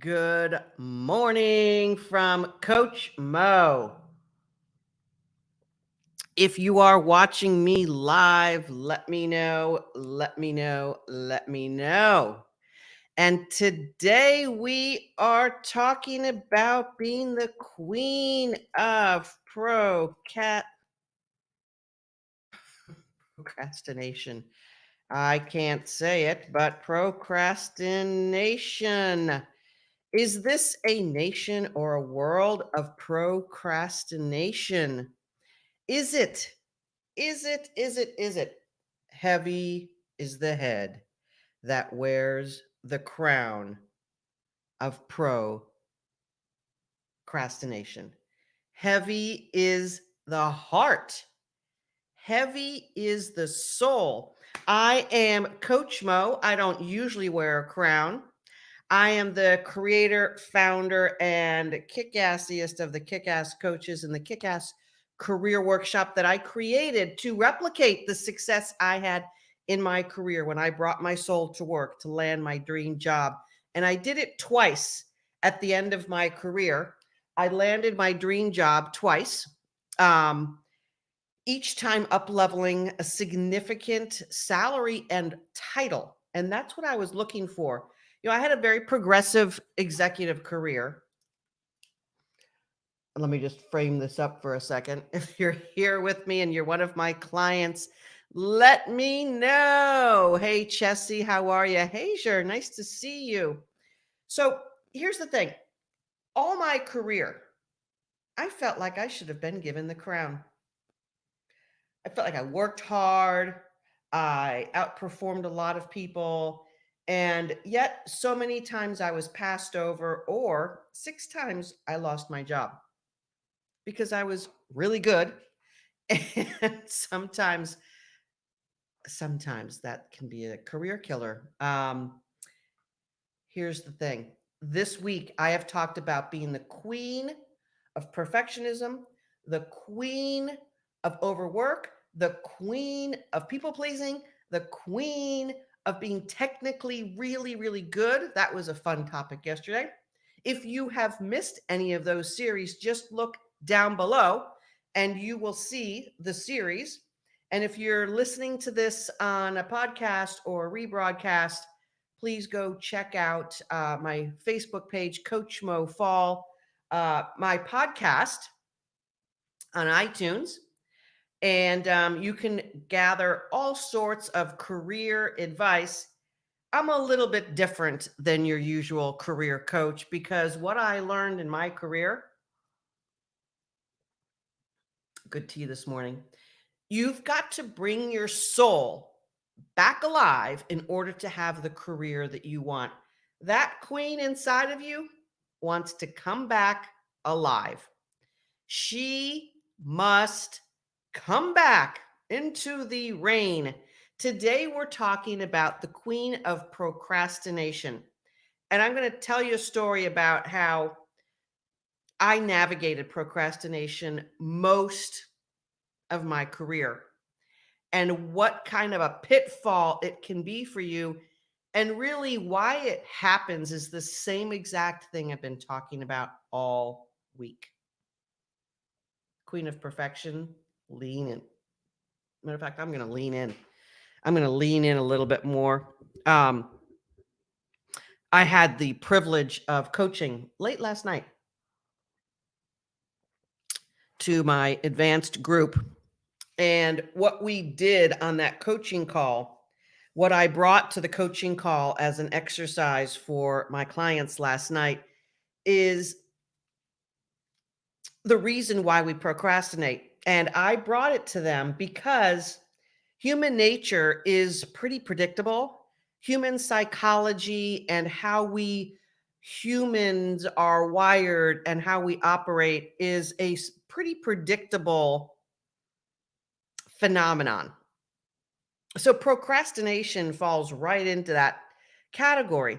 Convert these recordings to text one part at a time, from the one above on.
Good morning from Coach Mo. If you are watching me live, let me know, let me know, let me know. And today we are talking about being the queen of procrastination. I can't say it, but procrastination. Is this a nation or a world of procrastination? Is it? Is it? Is it? Is it? Heavy is the head that wears the crown of procrastination. Heavy is the heart. Heavy is the soul. I am Coach Mo. I don't usually wear a crown. I am the creator, founder, and kick-assiest of the kick-ass coaches in the kick-ass career workshop that I created to replicate the success I had in my career when I brought my soul to work to land my dream job. And I did it twice at the end of my career. I landed my dream job twice, each time up leveling a significant salary and title. And that's what I was looking for. I had a very progressive executive career. Let me just frame this up for a second. If you're here with me and you're one of my clients, let me know. Hey, Chessie, how are you? Hey, sure. Nice to see you. So here's the thing. All my career, I felt like I should have been given the crown. I felt like I worked hard. I outperformed a lot of people. And yet, so many times I was passed over, or 6 times I lost my job because I was really good. And sometimes that can be a career killer. Here's the thing. This week, I have talked about being the queen of perfectionism, the queen of overwork, the queen of people pleasing, the queen of being technically really, really good. That was a fun topic yesterday. If you have missed any of those series, just look down below and you will see the series. And if you're listening to this on a podcast or a rebroadcast, please go check out my Facebook page, Coach Mo Fall, my podcast on iTunes. And you can gather all sorts of career advice. I'm a little bit different than your usual career coach because what I learned in my career, good tea this morning, you've got to bring your soul back alive in order to have the career that you want. That queen inside of you wants to come back alive. She must come back into the rain. Today, we're talking about the queen of procrastination. And I'm going to tell you a story about how I navigated procrastination most of my career and what kind of a pitfall it can be for you. And really, why it happens is the same exact thing I've been talking about all week. Queen of perfection, lean in. Matter of fact, I'm going to lean in. I'm going to lean in a little bit more. I had the privilege of coaching late last night to my advanced group. And what we did on that coaching call, what I brought to the coaching call as an exercise for my clients last night is the reason why we procrastinate. And I brought it to them because human nature is pretty predictable. Human psychology and how we humans are wired and how we operate is a pretty predictable phenomenon. So procrastination falls right into that category.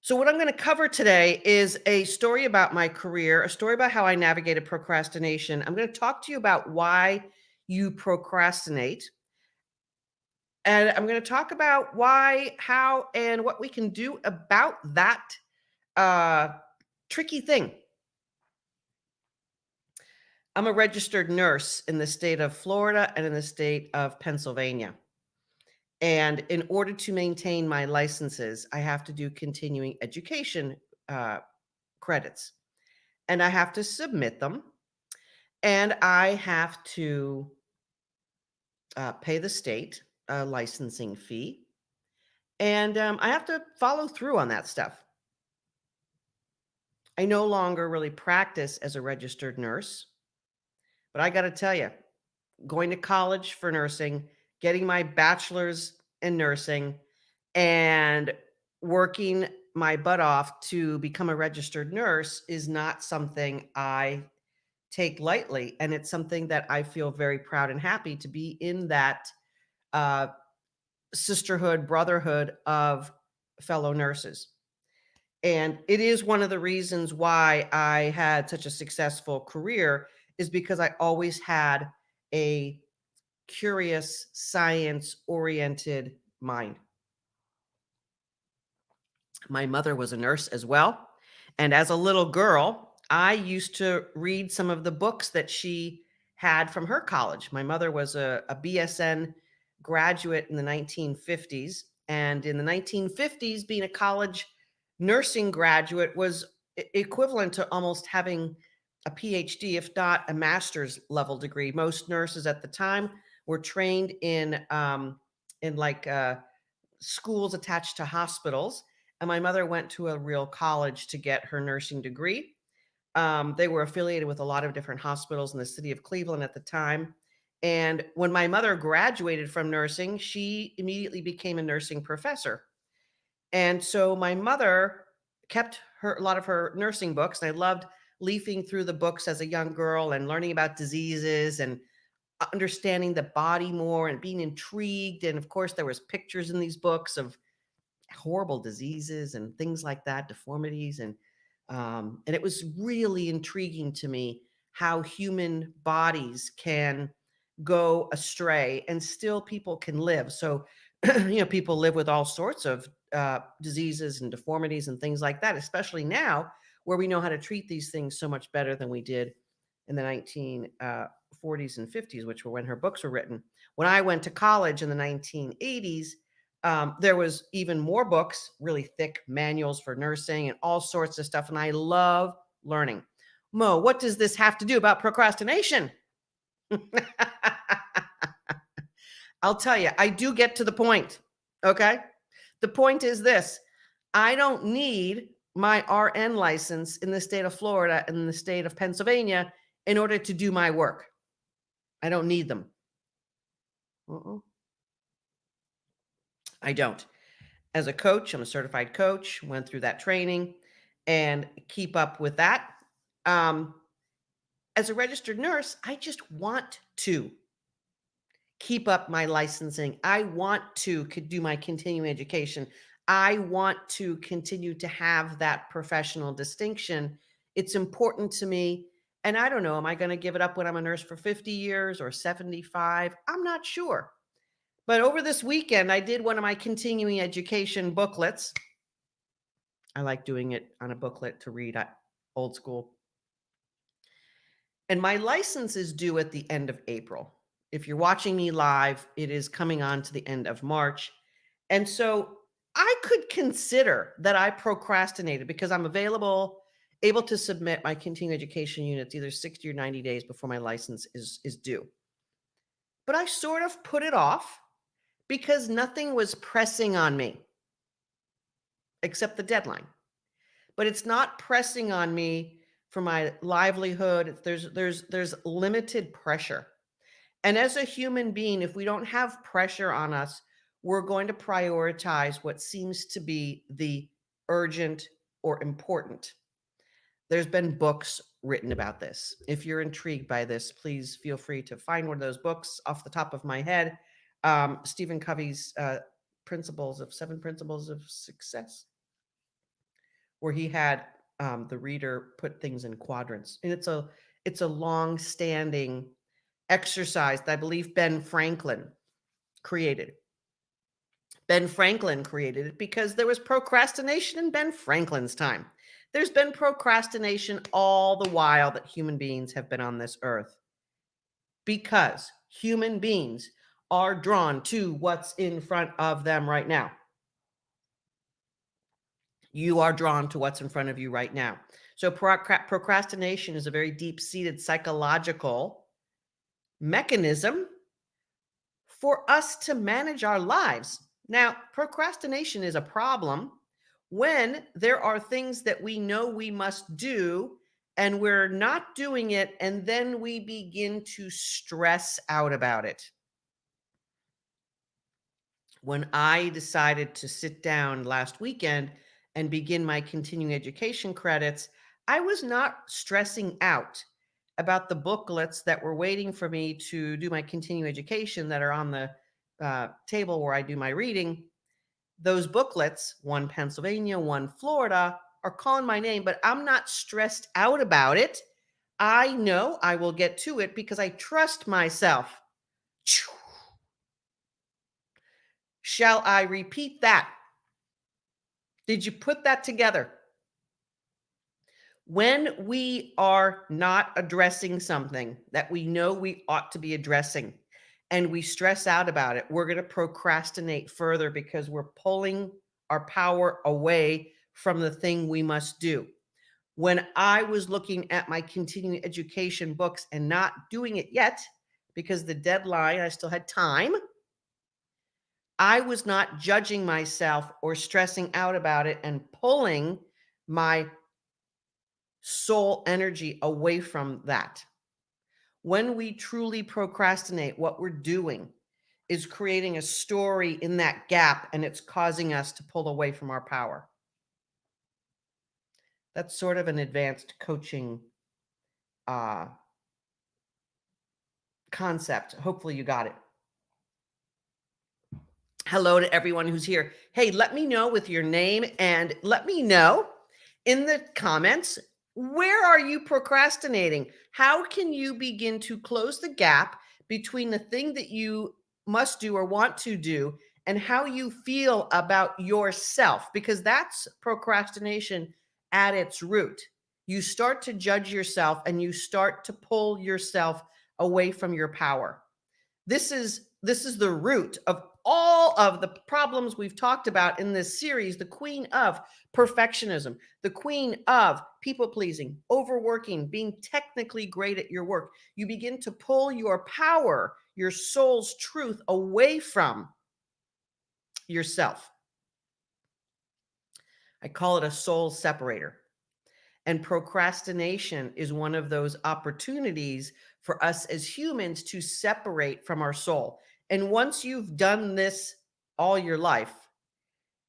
So what I'm going to cover today is a story about my career, a story about how I navigated procrastination. I'm going to talk to you about why you procrastinate. And I'm going to talk about why, how, and what we can do about that uh, tricky thing. I'm a registered nurse in the state of Florida and in the state of Pennsylvania. And in order to maintain my licenses, I have to do continuing education uh, credits, and I have to submit them, and I have to pay the state a licensing fee, and I have to follow through on that stuff. I no longer really practice as a registered nurse, but I got to tell you, going to college for nursing, getting my bachelor's in nursing, and working my butt off to become a registered nurse is not something I take lightly. And it's something that I feel very proud and happy to be in that uh, sisterhood, brotherhood of fellow nurses. And it is one of the reasons why I had such a successful career is because I always had a curious, science oriented mind. My mother was a nurse as well. And as a little girl, I used to read some of the books that she had from her college. My mother was a BSN graduate in the 1950s. And in the 1950s, being a college nursing graduate was equivalent to almost having a PhD, if not a master's level degree. Most nurses at the time were trained in like schools attached to hospitals. And my mother went to a real college to get her nursing degree. They were affiliated with a lot of different hospitals in the city of Cleveland at the time. And when my mother graduated from nursing, she immediately became a nursing professor. And so my mother kept a lot of her nursing books. And I loved leafing through the books as a young girl and learning about diseases and understanding the body more and being intrigued. And of course, there was pictures in these books of horrible diseases and things like that, deformities, and it was really intriguing to me how human bodies can go astray and still people can live. So, people live with all sorts of diseases and deformities and things like that, especially now where we know how to treat these things so much better than we did in the 1940s and 50s, which were when her books were written. When I went to college in the 1980s, there was even more books, really thick manuals for nursing and all sorts of stuff. And I love learning. Mo, what does this have to do about procrastination? I'll tell you, I do get to the point. Okay. The point is this: I don't need my RN license in the state of Florida and in the state of Pennsylvania in order to do my work. I don't need them. Uh-uh. I don't. As a coach, I'm a certified coach, went through that training and keep up with that. Um, as a registered nurse, I just want to keep up my licensing. I want to do my continuing education. I want to continue to have that professional distinction. It's important to me. And I don't know, am I going to give it up when I'm a nurse for 50 years or 75? I'm not sure. But over this weekend, I did one of my continuing education booklets. I like doing it on a booklet to read old school. And my license is due at the end of April. If you're watching me live, it is coming on to the end of March. And so I could consider that I procrastinated because I'm able to submit my continuing education units either 60 or 90 days before my license is due. But I sort of put it off because nothing was pressing on me except the deadline. But it's not pressing on me for my livelihood. There's limited pressure. And as a human being, if we don't have pressure on us, we're going to prioritize what seems to be the urgent or important. There's been books written about this. If you're intrigued by this, please feel free to find one of those books off the top of my head. Stephen Covey's Seven Principles of Success, where he had the reader put things in quadrants, and it's a long standing exercise that I believe Ben Franklin created. Ben Franklin created it because there was procrastination in Ben Franklin's time. There's been procrastination all the while that human beings have been on this earth because human beings are drawn to what's in front of them right now. You are drawn to what's in front of you right now. So procrastination is a very deep-seated psychological mechanism for us to manage our lives. Now, procrastination is a problem when there are things that we know we must do and we're not doing it, and then we begin to stress out about it. When I decided to sit down last weekend and begin my continuing education credits, I was not stressing out about the booklets that were waiting for me to do my continuing education that are on the table where I do my reading. Those booklets, one Pennsylvania, one Florida, are calling my name, but I'm not stressed out about it. I know I will get to it because I trust myself. Shall I repeat that? Did you put that together? When we are not addressing something that we know we ought to be addressing and we stress out about it, we're going to procrastinate further because we're pulling our power away from the thing we must do. When I was looking at my continuing education books and not doing it yet because the deadline, I still had time, I was not judging myself or stressing out about it and pulling my soul energy away from that. When we truly procrastinate, what we're doing is creating a story in that gap, and it's causing us to pull away from our power. That's sort of an advanced coaching concept. Hopefully you got it. Hello to everyone who's here. Hey, let me know with your name and let me know in the comments, where are you procrastinating? How can you begin to close the gap between the thing that you must do or want to do and how you feel about yourself? Because that's procrastination at its root. You start to judge yourself and you start to pull yourself away from your power. This is the root of all of the problems we've talked about in this series, the queen of perfectionism, the queen of people pleasing, overworking, being technically great at your work. You begin to pull your power, your soul's truth away from yourself. I call it a soul separator. And procrastination is one of those opportunities for us as humans to separate from our soul. And once you've done this all your life,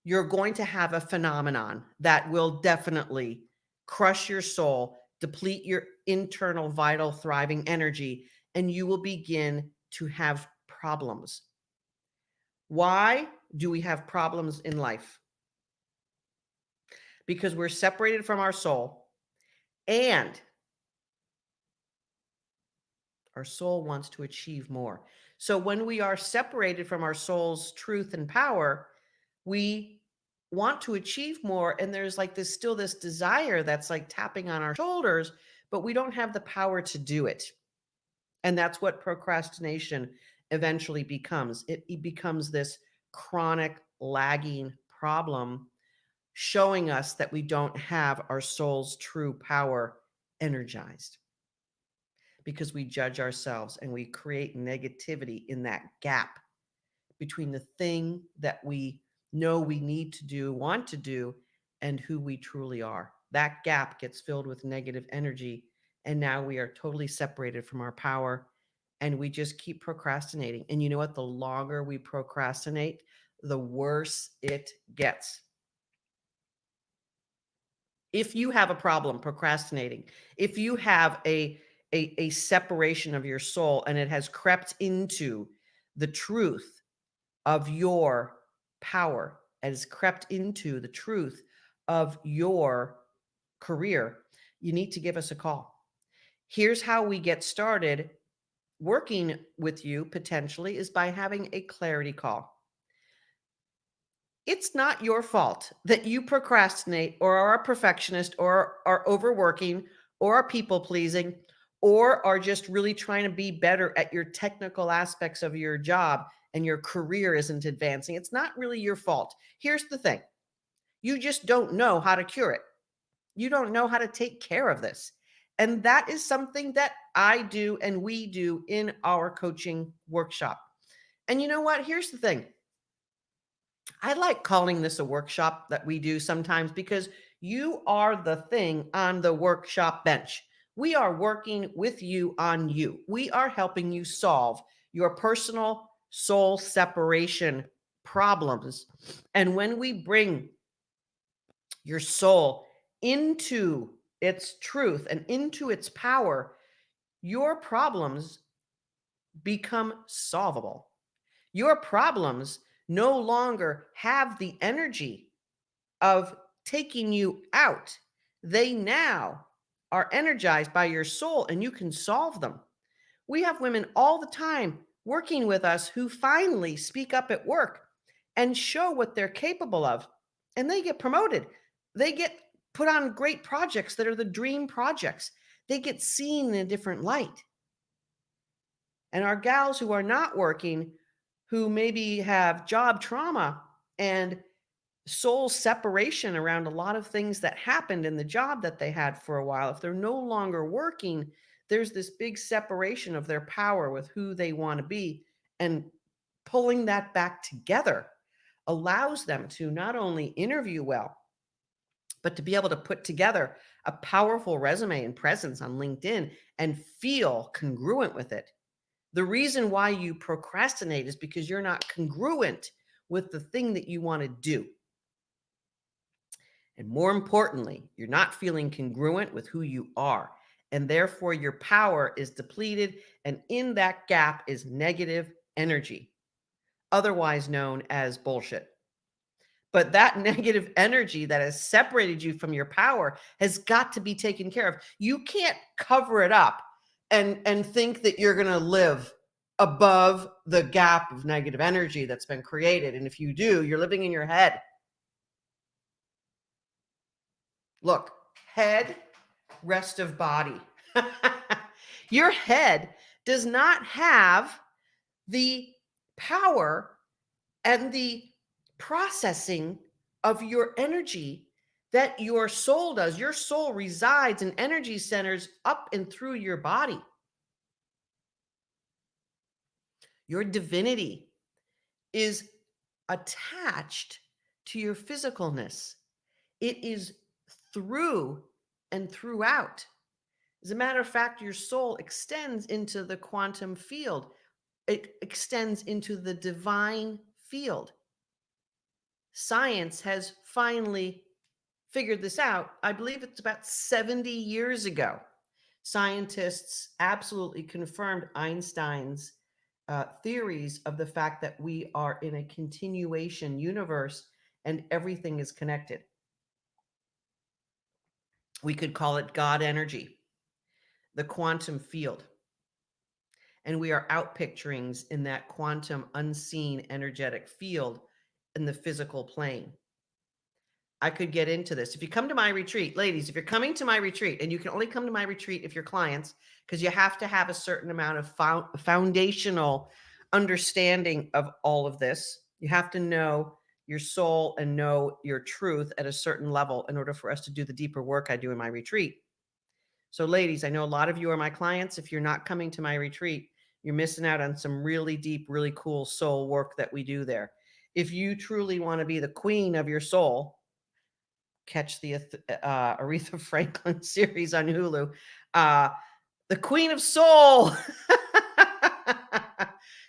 you're going to have a phenomenon that will definitely crush your soul, deplete your internal, vital, thriving energy, and you will begin to have problems. Why do we have problems in life? Because we're separated from our soul, and our soul wants to achieve more. So when we are separated from our soul's truth and power, we want to achieve more. And there's like this still this desire that's like tapping on our shoulders, but we don't have the power to do it. And that's what procrastination eventually becomes. It becomes this chronic lagging problem, showing us that we don't have our soul's true power energized, because we judge ourselves and we create negativity in that gap between the thing that we know we need to do, want to do, and who we truly are. That gap gets filled with negative energy, and now we are totally separated from our power, and we just keep procrastinating. And you know what? The longer we procrastinate, the worse it gets. If you have a problem procrastinating, if you have a separation of your soul and it has crept into the truth of your power, it has crept into the truth of your career, you need to give us a call. Here's how we get started working with you potentially is by having a clarity call. It's not your fault that you procrastinate or are a perfectionist or are overworking or are people pleasing or are just really trying to be better at your technical aspects of your job and your career isn't advancing. It's not really your fault. Here's the thing, you just don't know how to cure it. You don't know how to take care of this. And that is something that I do and we do in our coaching workshop. And you know what? Here's the thing, I like calling this a workshop that we do sometimes because you are the thing on the workshop bench. We are working with you on you. We are helping you solve your personal soul separation problems. And when we bring your soul into its truth and into its power, your problems become solvable. Your problems no longer have the energy of taking you out. They now are energized by your soul and you can solve them. We have women all the time working with us who finally speak up at work and show what they're capable of, and they get promoted. They get put on great projects that are the dream projects. They get seen in a different light. And our gals who are not working, who maybe have job trauma and soul separation around a lot of things that happened in the job that they had for a while, if they're no longer working, there's this big separation of their power with who they want to be. And pulling that back together allows them to not only interview well, but to be able to put together a powerful resume and presence on LinkedIn and feel congruent with it. The reason why you procrastinate is because you're not congruent with the thing that you want to do. And more importantly, you're not feeling congruent with who you are. And therefore, your power is depleted. And in that gap is negative energy, otherwise known as bullshit. But that negative energy that has separated you from your power has got to be taken care of. You can't cover it up and think that you're going to live above the gap of negative energy that's been created. And if you do, you're living in your head. Look, head, rest of body. Your head does not have the power and the processing of your energy that your soul does. Your soul resides in energy centers up and through your body. Your divinity is attached to your physicalness. It is through and throughout. As a matter of fact, your soul extends into the quantum field. It extends into the divine field. Science has finally figured this out. I believe it's about 70 years ago. Scientists absolutely confirmed Einstein's theories of the fact that we are in a continuation universe and everything is connected. We could call it God energy, the quantum field. And we are outpicturings in that quantum unseen energetic field in the physical plane. I could get into this. If you come to my retreat, ladies, if you're coming to my retreat, and you can only come to my retreat if you're clients, because you have to have a certain amount of foundational understanding of all of this. You have to know your soul and know your truth at a certain level in order for us to do the deeper work I do in my retreat. So, ladies, I know a lot of you are my clients. If you're not coming to my retreat, you're missing out on some really deep, really cool soul work that we do there. If you truly want to be the queen of your soul, catch the Aretha Franklin series on Hulu. The Queen of Soul.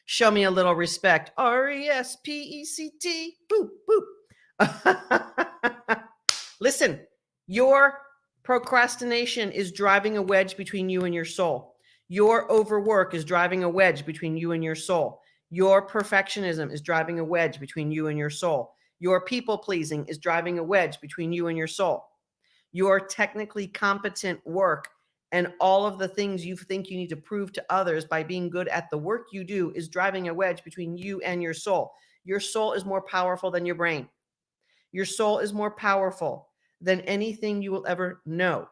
Show me a little respect. RESPECT. Boop, boop. Listen, your procrastination is driving a wedge between you and your soul. Your overwork is driving a wedge between you and your soul. Your perfectionism is driving a wedge between you and your soul. Your people pleasing is driving a wedge between you and your soul. Your technically competent work and all of the things you think you need to prove to others by being good at the work you do is driving a wedge between you and your soul. Your soul is more powerful than your brain. Your soul is more powerful than anything you will ever know.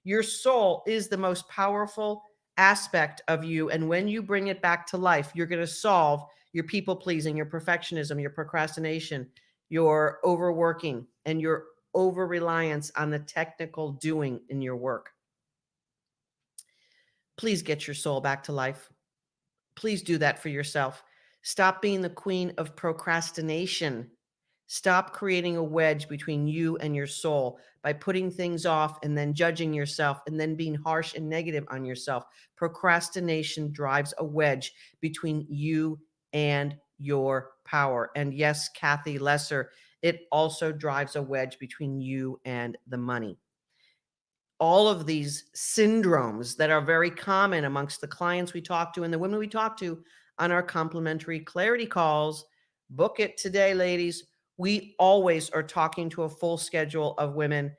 Your soul is the most powerful aspect of you. And when you bring it back to life, you're going to solve your people pleasing, your perfectionism, your procrastination, your overworking, and your over reliance on the technical doing in your work. Please get your soul back to life. Please do that for yourself. Stop being the queen of procrastination. Stop creating a wedge between you and your soul by putting things off and then judging yourself and then being harsh and negative on yourself. Procrastination drives a wedge between you and your power. And yes, Kathy Lesser, it also drives a wedge between you and the money. All of these syndromes that are very common amongst the clients we talk to and the women we talk to on our complimentary clarity calls. Book it today, ladies. We always are talking to a full schedule of women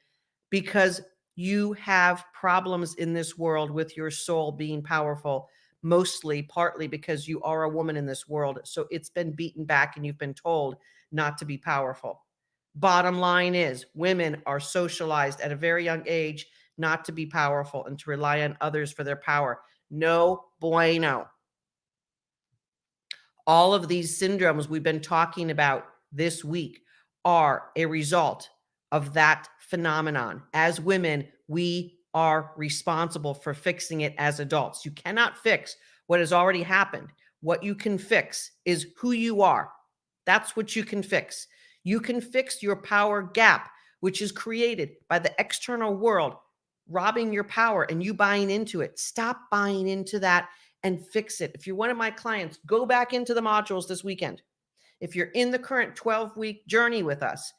because you have problems in this world with your soul being powerful, mostly partly because you are a woman in this world. So it's been beaten back and you've been told not to be powerful. Bottom line is women are socialized at a very young age not to be powerful and to rely on others for their power. No bueno. All of these syndromes we've been talking about this week are a result of that phenomenon. As women, we are responsible for fixing it as adults. You cannot fix what has already happened. What you can fix is who you are. That's what you can fix. You can fix your power gap, which is created by the external world robbing your power and you buying into it. Stop buying into that and fix it. If you're one of my clients, go back into the modules this weekend. If you're in the current 12-week journey with us,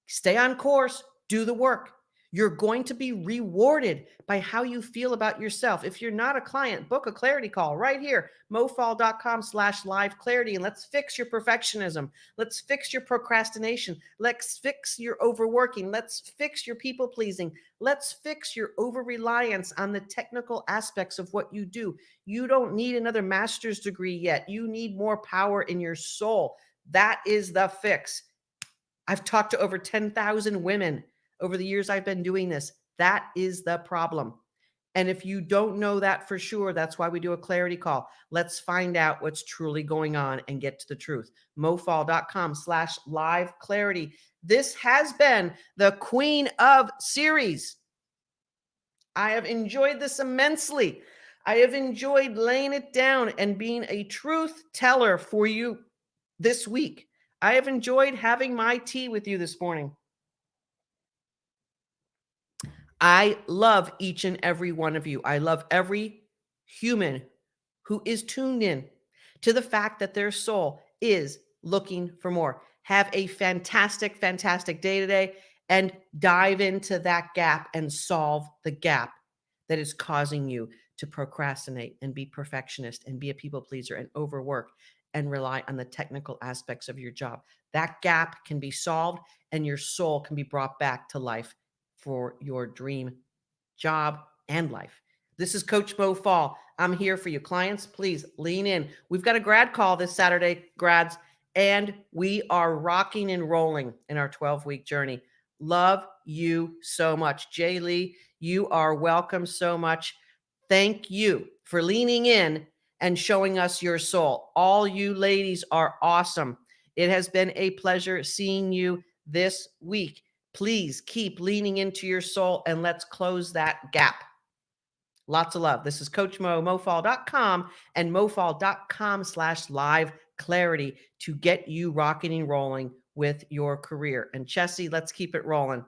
stay on course, do the work. You're going to be rewarded by how you feel about yourself. If you're not a client, book a clarity call right here, mofall.com/live clarity, and let's fix your perfectionism. Let's fix your procrastination. Let's fix your overworking. Let's fix your people pleasing. Let's fix your over reliance on the technical aspects of what you do. You don't need another master's degree yet. You need more power in your soul. That is the fix. I've talked to over 10,000 women over the years I've been doing this. That is the problem. And if you don't know that for sure, that's why we do a clarity call. Let's find out what's truly going on and get to the truth. mofall.com/live clarity. This has been the Queen of Series. I have enjoyed this immensely. I have enjoyed laying it down and being a truth teller for you this week. I have enjoyed having my tea with you this morning. I love each and every one of you. I love every human who is tuned in to the fact that their soul is looking for more. Have a fantastic, fantastic day today and dive into that gap and solve the gap that is causing you to procrastinate and be perfectionist and be a people pleaser and overwork and rely on the technical aspects of your job. That gap can be solved and your soul can be brought back to life for your dream job and life. This is Coach Mo Fall. I'm here for you. Clients, please lean in. We've got a grad call this Saturday, grads, and we are rocking and rolling in our 12-week journey. Love you so much. Jay Lee, you are welcome so much. Thank you for leaning in and showing us your soul. All you ladies are awesome. It has been a pleasure seeing you this week. Please keep leaning into your soul and let's close that gap. Lots of love. This is Coach Mo, mofall.com and mofall.com/live clarity to get you rocking and rolling with your career. And Chessie, let's keep it rolling.